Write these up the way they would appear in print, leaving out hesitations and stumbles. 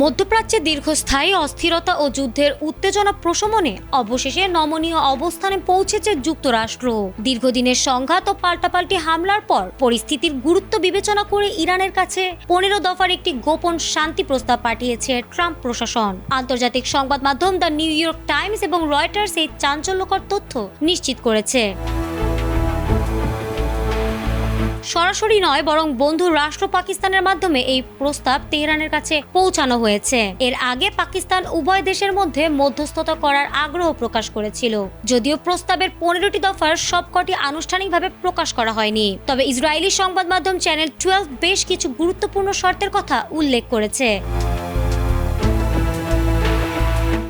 মধ্যপ্রাচ্যে দীর্ঘস্থায়ী অস্থিরতা ও যুদ্ধের উত্তেজনা প্রশমনে অবশেষে নমনীয় অবস্থানে পৌঁছেছে যুক্তরাষ্ট্র। দীর্ঘদিনের সংঘাত ও পাল্টাপাল্টি হামলার পর পরিস্থিতির গুরুত্ব বিবেচনা করে ইরানের কাছে 15 দফার একটি গোপন শান্তি প্রস্তাব পাঠিয়েছে ট্রাম্প প্রশাসন। আন্তর্জাতিক সংবাদ মাধ্যম দ্য নিউ ইয়র্ক টাইমস এবং রয়টার্স এই চাঞ্চল্যকর তথ্য নিশ্চিত করেছে। সরাসরি নয়, বরং বন্ধু রাষ্ট্র পাকিস্তানের মাধ্যমে এই প্রস্তাব তেহরানের কাছে পৌঁছানো হয়েছে। এর আগে পাকিস্তান উভয় দেশের মধ্যে মধ্যস্থতা করার আগ্রহ প্রকাশ করেছিল, যদিও প্রস্তাবের 15টি দফার সবকটি আনুষ্ঠানিকভাবে প্রকাশ করা হয়নি। তবে ইসরায়েলি সংবাদ মাধ্যম চ্যানেল 12 বেশ কিছু গুরুত্বপূর্ণ শর্তের কথা উল্লেখ করেছে।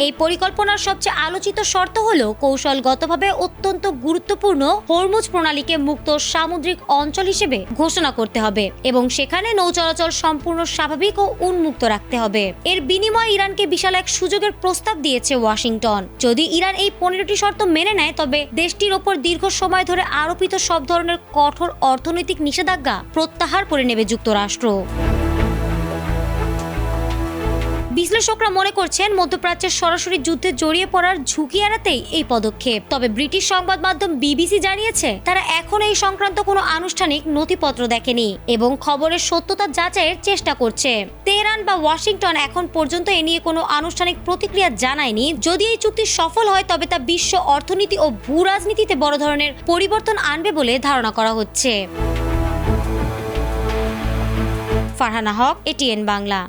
এই পরিকল্পনার সবচেয়ে আলোচিত শর্ত হল কৌশলগতভাবে অত্যন্ত গুরুত্বপূর্ণ হরমুজ প্রণালীকে মুক্ত সামুদ্রিক অঞ্চল হিসেবে ঘোষণা করতে হবে এবং সেখানে নৌ চলাচল সম্পূর্ণ স্বাভাবিক ও উন্মুক্ত রাখতে হবে। এর বিনিময়ে ইরানকে বিশাল এক সুযোগের প্রস্তাব দিয়েছে ওয়াশিংটন। যদি ইরান এই 15টি শর্ত মেনে নেয়, তবে দেশটির ওপর দীর্ঘ সময় ধরে আরোপিত সব ধরনের কঠোর অর্থনৈতিক নিষেধাজ্ঞা প্রত্যাহার করে নেবে যুক্তরাষ্ট্র। বিশ্লেষকরা মনে করছেন মধ্যপ্রাচ্যের সরাসরি যুদ্ধে জড়িয়ে পড়ার ঝুঁকি এড়াতেই এই পদক্ষেপ। তবে ব্রিটিশ সংবাদ মাধ্যম বিবিসি জানিয়েছে তারা এখন এই সংক্রান্ত কোনো আনুষ্ঠানিক নথিপত্র দেখেনি এবং খবরের সত্যতা যাচাইয়ের চেষ্টা করছে। তেহরান বা ওয়াশিংটন এখন পর্যন্ত এ নিয়ে কোনো আনুষ্ঠানিক প্রতিক্রিয়া জানায়নি। যদি এই চুক্তি সফল হয়, তবে তা বিশ্ব অর্থনীতি ও ভূ রাজনীতিতে বড় ধরনের পরিবর্তন আনবে বলে ধারণা করা হচ্ছে। ফারহানা হক, এটিএন বাংলা।